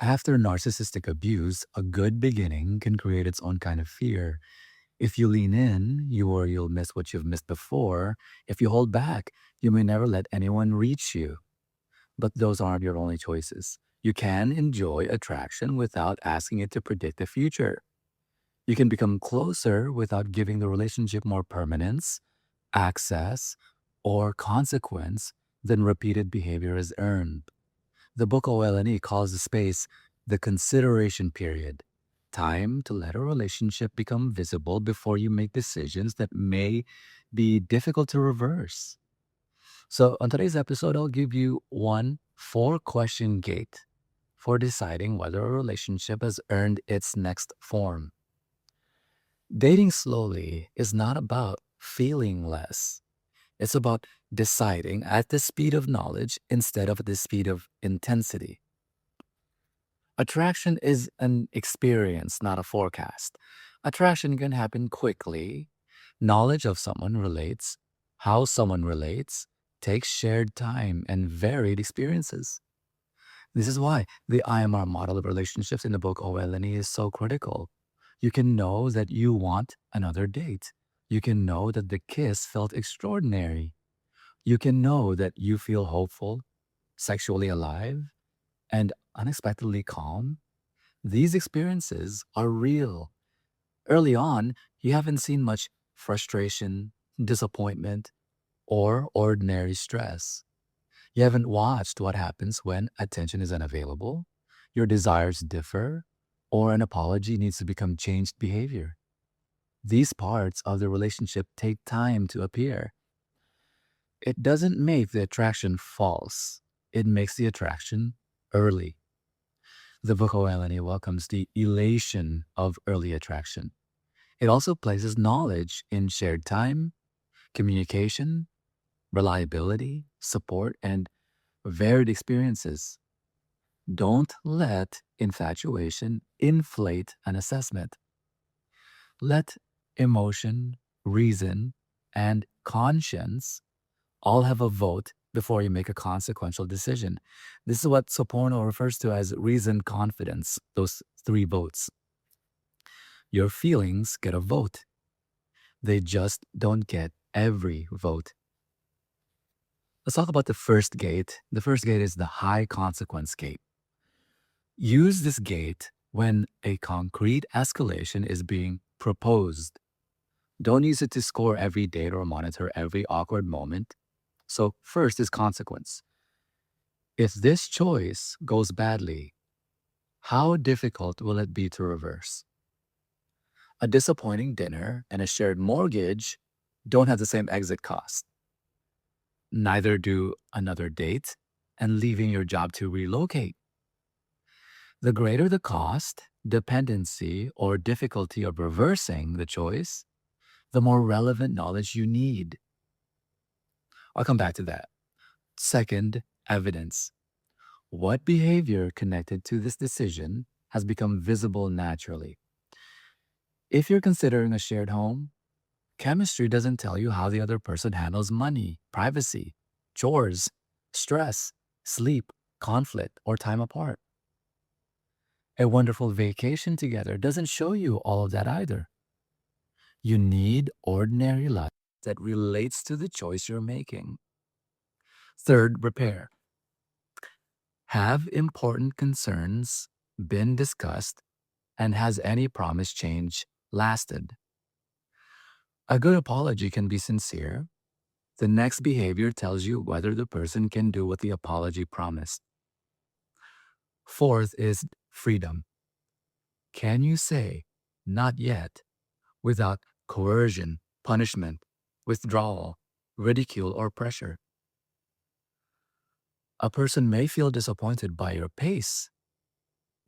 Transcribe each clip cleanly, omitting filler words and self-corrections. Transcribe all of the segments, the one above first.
After narcissistic abuse, a good beginning can create its own kind of fear. If you lean in, you'll miss what you've missed before. If you hold back, you may never let anyone reach you. But those aren't your only choices. You can enjoy attraction without asking it to predict the future. You can become closer without giving the relationship more permanence, access, or consequence than repeated behavior has earned. The book OLNE calls the space the consideration period, time to let a relationship become visible before you make decisions that may be difficult to reverse. So, on today's episode, I'll give you one 4 question gate for deciding whether a relationship has earned its next form. Dating slowly is not about feeling less. It's about deciding at the speed of knowledge instead of the speed of intensity. Attraction is an experience, not a forecast. Attraction can happen quickly. Knowledge of someone relates, how someone relates, takes shared time and varied experiences. This is why the IMR model of relationships in the book OLNE is so critical. You can know that you want another date. You can know that the kiss felt extraordinary. You can know that you feel hopeful, sexually alive, and unexpectedly calm. These experiences are real. Early on, you haven't seen much frustration, disappointment, or ordinary stress. You haven't watched what happens when attention is unavailable, your desires differ, or an apology needs to become changed behavior. These parts of the relationship take time to appear. It doesn't make the attraction false, it makes the attraction early. The book OLNA welcomes the elation of early attraction. It also places knowledge in shared time, communication, reliability, support, and varied experiences. Don't let infatuation inflate an assessment. Let emotion, reason, and conscience all have a vote before you make a consequential decision. This is what Soporno refers to as reason confidence, those 3 votes. Your feelings get a vote. They just don't get every vote. Let's talk about the first gate. The first gate is the high consequence gate. Use this gate when a concrete escalation is being proposed. Don't use it to score every date or monitor every awkward moment. So, first is consequence. If this choice goes badly, how difficult will it be to reverse? A disappointing dinner and a shared mortgage don't have the same exit cost. Neither do another date and leaving your job to relocate. The greater the cost, dependency, or difficulty of reversing the choice, the more relevant knowledge you need. I'll come back to that. Second, evidence. What behavior connected to this decision has become visible naturally? If you're considering a shared home, chemistry doesn't tell you how the other person handles money, privacy, chores, stress, sleep, conflict, or time apart. A wonderful vacation together doesn't show you all of that either. You need ordinary life that relates to the choice you're making. Third, repair. Have important concerns been discussed and has any promise change lasted? A good apology can be sincere. The next behavior tells you whether the person can do what the apology promised. Fourth is freedom. Can you say, not yet, without coercion, punishment, withdrawal, ridicule, or pressure? A person may feel disappointed by your pace.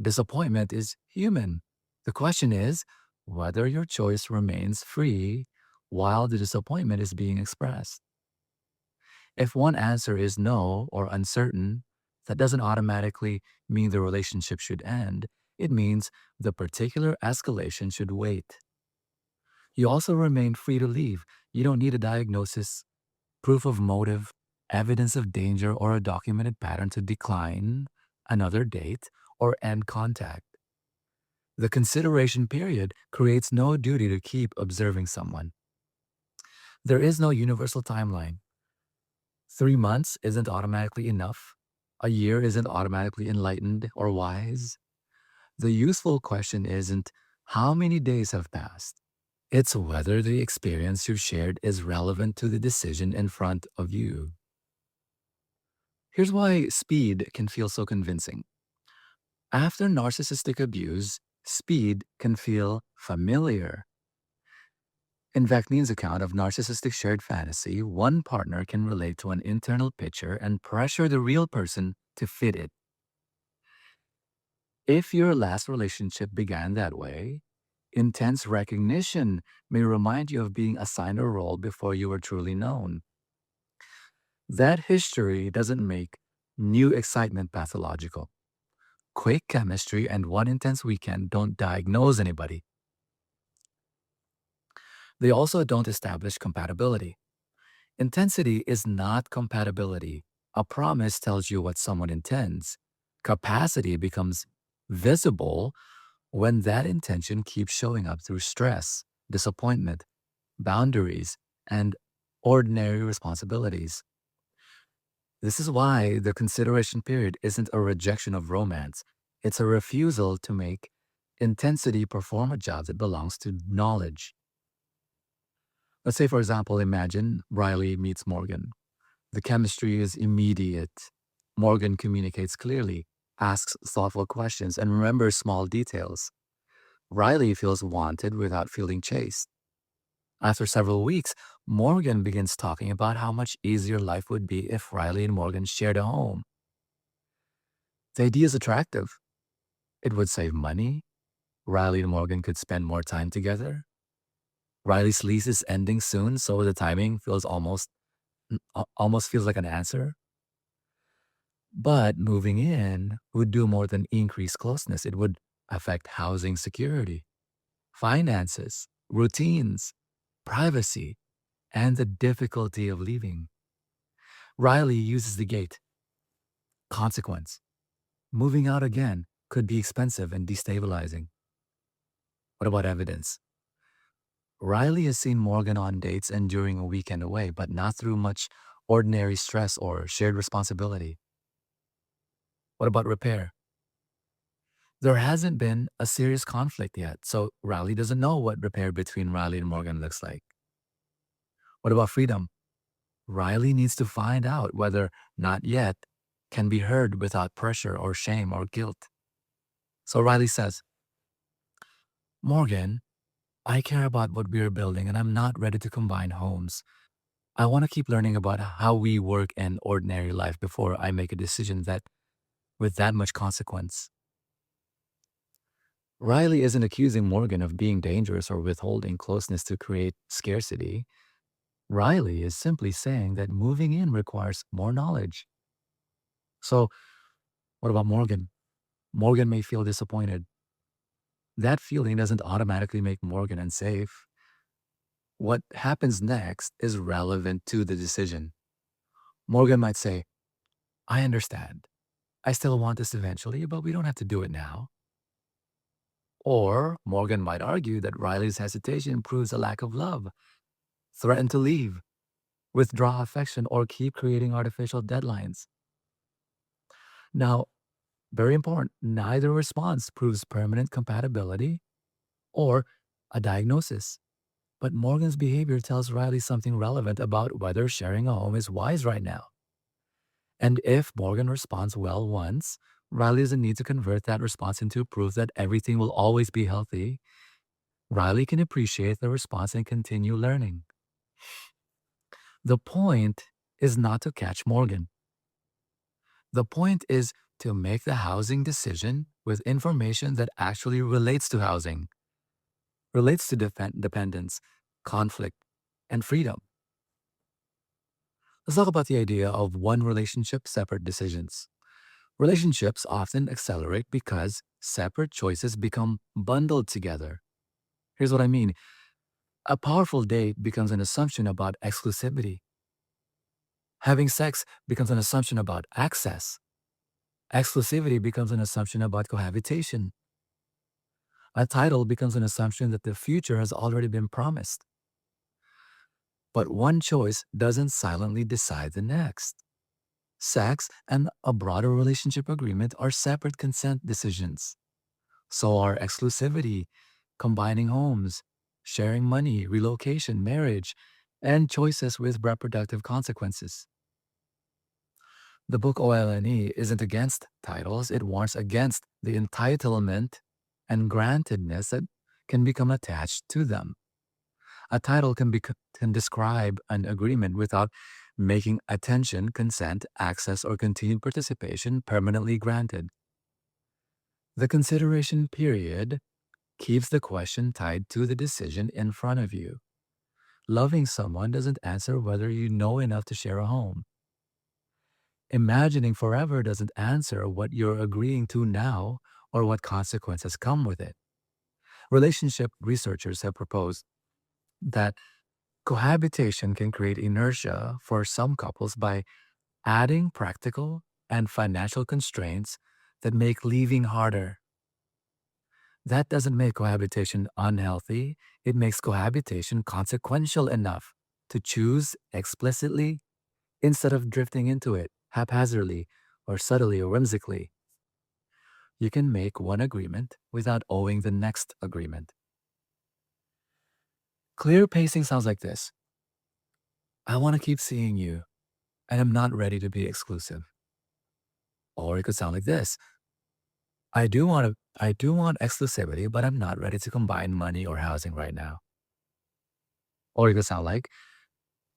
Disappointment is human. The question is whether your choice remains free while the disappointment is being expressed. If one answer is no or uncertain, that doesn't automatically mean the relationship should end. It means the particular escalation should wait. You also remain free to leave. You don't need a diagnosis, proof of motive, evidence of danger, or a documented pattern to decline another date or end contact. The consideration period creates no duty to keep observing someone. There is no universal timeline. 3 months isn't automatically enough. A year isn't automatically enlightened or wise. The useful question isn't how many days have passed. It's whether the experience you've shared is relevant to the decision in front of you. Here's why speed can feel so convincing. After narcissistic abuse, speed can feel familiar. In Vacnine's account of narcissistic shared fantasy, one partner can relate to an internal picture and pressure the real person to fit it. If your last relationship began that way, intense recognition may remind you of being assigned a role before you were truly known. That history doesn't make new excitement pathological. Quick chemistry and one intense weekend don't diagnose anybody. They also don't establish compatibility. Intensity is not compatibility. A promise tells you what someone intends. Capacity becomes visible when that intention keeps showing up through stress, disappointment, boundaries, and ordinary responsibilities. This is why the consideration period isn't a rejection of romance. It's a refusal to make intensity perform a job that belongs to knowledge. Let's say, for example, imagine Riley meets Morgan. The chemistry is immediate. Morgan communicates clearly, asks thoughtful questions, and remembers small details. Riley feels wanted without feeling chased. After several weeks, Morgan begins talking about how much easier life would be if Riley and Morgan shared a home. The idea is attractive. It would save money. Riley and Morgan could spend more time together. Riley's lease is ending soon, so the timing feels almost feels like an answer. But moving in would do more than increase closeness. It would affect housing security, finances, routines, privacy, and the difficulty of leaving. Riley uses the gate. Consequence. Moving out again could be expensive and destabilizing. What about evidence? Riley has seen Morgan on dates and during a weekend away, but not through much ordinary stress or shared responsibility. What about repair? There hasn't been a serious conflict yet, so Riley doesn't know what repair between Riley and Morgan looks like. What about freedom? Riley needs to find out whether not yet can be heard without pressure or shame or guilt. So Riley says, Morgan, I care about what we're building and I'm not ready to combine homes. I want to keep learning about how we work in ordinary life before I make a decision that with that much consequence. Riley isn't accusing Morgan of being dangerous or withholding closeness to create scarcity. Riley is simply saying that moving in requires more knowledge. So, what about Morgan? Morgan may feel disappointed. That feeling doesn't automatically make Morgan unsafe. What happens next is relevant to the decision. Morgan might say, I understand. I still want this eventually, but we don't have to do it now. Or Morgan might argue that Riley's hesitation proves a lack of love, threaten to leave, withdraw affection, or keep creating artificial deadlines. Now, very important, neither response proves permanent compatibility or a diagnosis. But Morgan's behavior tells Riley something relevant about whether sharing a home is wise right now. And if Morgan responds well once, Riley doesn't need to convert that response into proof that everything will always be healthy. Riley can appreciate the response and continue learning. The point is not to catch Morgan. The point is to make the housing decision with information that actually relates to housing, relates to dependence, conflict, and freedom. Let's talk about the idea of one relationship, separate decisions. Relationships often accelerate because separate choices become bundled together. Here's what I mean. A powerful date becomes an assumption about exclusivity. Having sex becomes an assumption about access. Exclusivity becomes an assumption about cohabitation. A title becomes an assumption that the future has already been promised. But one choice doesn't silently decide the next. Sex and a broader relationship agreement are separate consent decisions. So are exclusivity, combining homes, sharing money, relocation, marriage, and choices with reproductive consequences. The book OLNE isn't against titles, it warns against the entitlement and grantedness that can become attached to them. A title can describe an agreement without making attention, consent, access, or continued participation permanently granted. The consideration period keeps the question tied to the decision in front of you. Loving someone doesn't answer whether you know enough to share a home. Imagining forever doesn't answer what you're agreeing to now or what consequences come with it. Relationship researchers have proposed that cohabitation can create inertia for some couples by adding practical and financial constraints that make leaving harder. That doesn't make cohabitation unhealthy, it makes cohabitation consequential enough to choose explicitly instead of drifting into it haphazardly or subtly or whimsically. You can make one agreement without owing the next agreement. Clear pacing sounds like this: I want to keep seeing you, and I'm not ready to be exclusive. Or it could sound like this: I do want exclusivity, but I'm not ready to combine money or housing right now. Or it could sound like,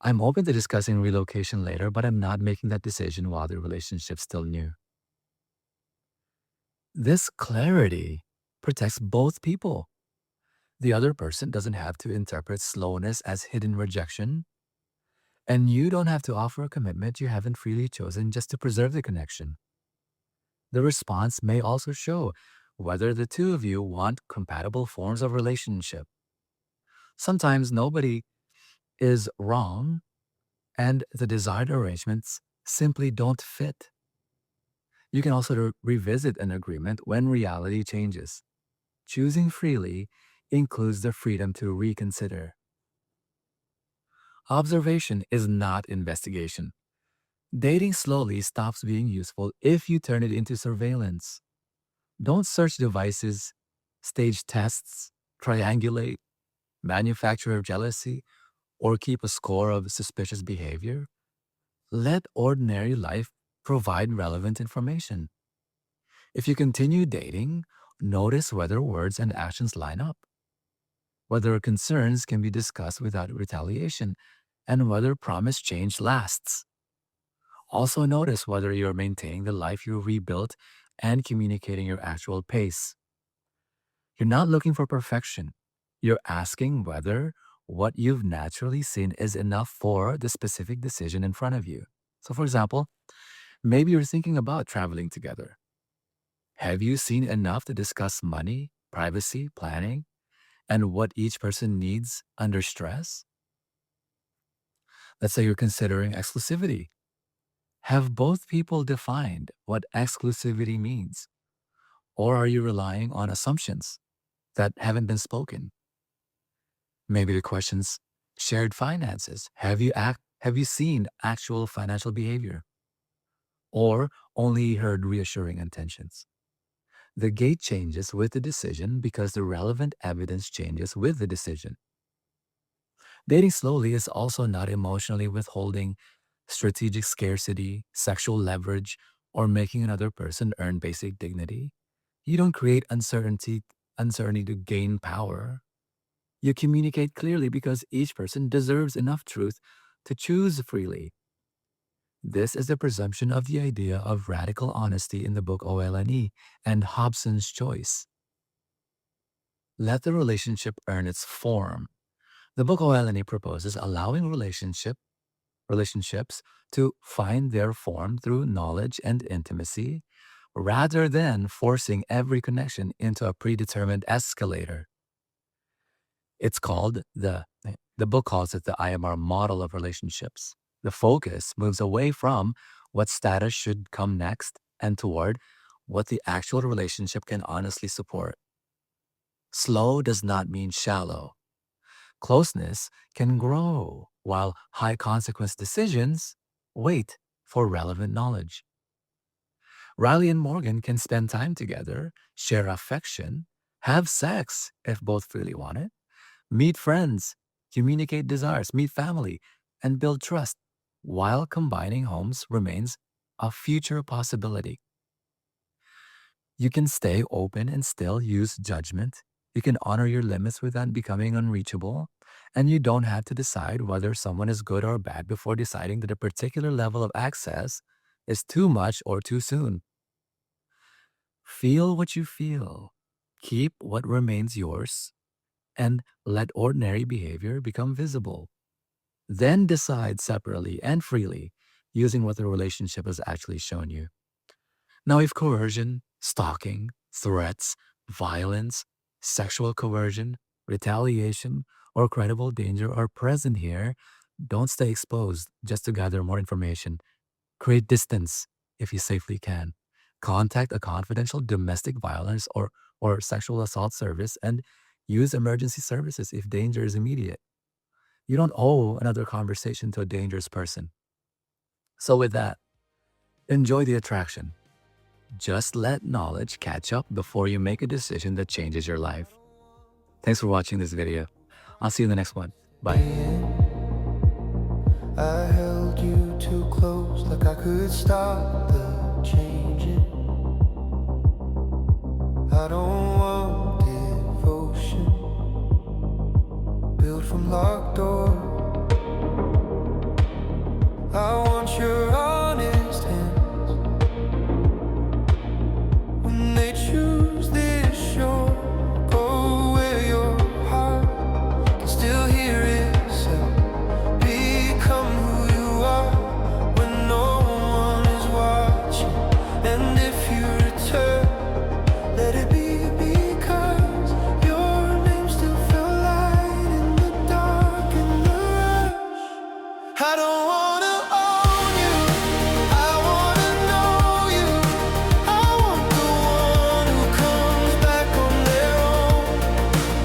I'm open to discussing relocation later, but I'm not making that decision while the relationship's still new. This clarity protects both people. The other person doesn't have to interpret slowness as hidden rejection, and you don't have to offer a commitment you haven't freely chosen just to preserve the connection. The response may also show whether the two of you want compatible forms of relationship. Sometimes nobody is wrong, and the desired arrangements simply don't fit. You can also revisit an agreement when reality changes. Choosing freely includes the freedom to reconsider. Observation is not investigation. Dating slowly stops being useful if you turn it into surveillance. Don't search devices, stage tests, triangulate, manufacture jealousy, or keep a score of suspicious behavior. Let ordinary life provide relevant information. If you continue dating, notice whether words and actions line up, whether concerns can be discussed without retaliation, and whether promised change lasts. Also, notice whether you're maintaining the life you rebuilt and communicating your actual pace. You're not looking for perfection. You're asking whether what you've naturally seen is enough for the specific decision in front of you. So, for example, maybe you're thinking about traveling together. Have you seen enough to discuss money, privacy, planning, and what each person needs under stress? Let's say you're considering exclusivity. Have both people defined what exclusivity means? Or are you relying on assumptions that haven't been spoken? Maybe the questions: shared finances. Have you seen actual financial behavior? Or only heard reassuring intentions? The gate changes with the decision because the relevant evidence changes with the decision. Dating slowly is also not emotionally withholding strategic scarcity, sexual leverage, or making another person earn basic dignity. You don't create uncertainty to gain power. You communicate clearly because each person deserves enough truth to choose freely. This is the presumption of the idea of radical honesty in the book OLNE and Hobson's choice. Let the relationship earn its form. The book OLNE proposes allowing relationships to find their form through knowledge and intimacy rather than forcing every connection into a predetermined escalator. It's called the book calls it the IMR model of relationships. The focus moves away from what status should come next and toward what the actual relationship can honestly support. Slow does not mean shallow. Closeness can grow, while high consequence decisions wait for relevant knowledge. Riley and Morgan can spend time together, share affection, have sex if both really want it, meet friends, communicate desires, meet family, and build trust, while combining homes remains a future possibility. You can stay open and still use judgment. You can honor your limits without becoming unreachable. And you don't have to decide whether someone is good or bad before deciding that a particular level of access is too much or too soon. Feel what you feel, keep what remains yours, and let ordinary behavior become visible. Then decide separately and freely using what the relationship has actually shown you. Now, if coercion, stalking, threats, violence, sexual coercion, retaliation, or credible danger are present here, don't stay exposed just to gather more information. Create distance if you safely can. Contact a confidential domestic violence or sexual assault service and use emergency services if danger is immediate. You don't owe another conversation to a dangerous person. So, with that, enjoy the attraction. Just let knowledge catch up before you make a decision that changes your life. Thanks for watching this video. I'll see you in the next one. Bye. I held you too close, like I could stop the changing. I don't want devotion built from locked doors. I want your honest hands when they choose this shore. Go where your heart can still hear itself. Become who you are when no one is watching. And if you return, let it be because your name still felt light in the dark and the rush. I don't wanna own you, I wanna know you. I want the one who comes back on their own.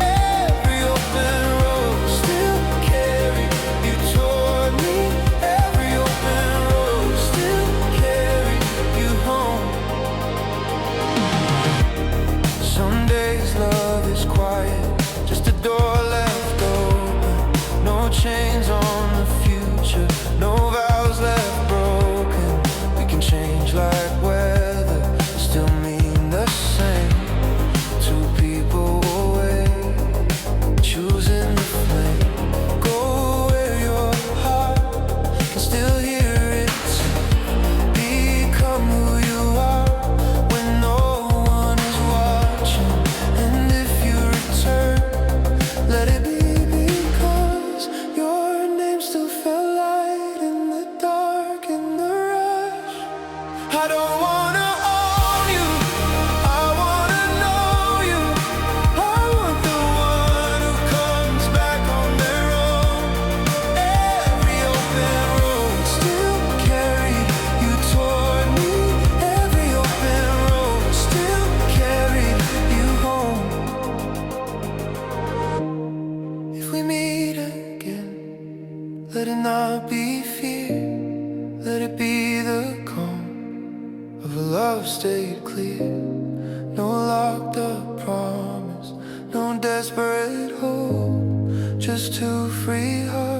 Every open road still carry you toward me. Every open road still carry you home. Some days love is quiet, just a door left open. No chains on the future, no vows left broken. We can change like weather, still mean the same. Two people away, choosing the flame. Go where your heart can still hear it. Become who you are when no one is watching. And if you return, let it be because your name still felt light in the dark and the rush. I don't wanna own you, I wanna know you. I want the one who comes back on their own. Every open road still carried you toward me. Every open road still carried you home. If we meet again, let it not be fear, let it be the calm of a love stayed clear. No locked up promise, no desperate hope, just two free hearts.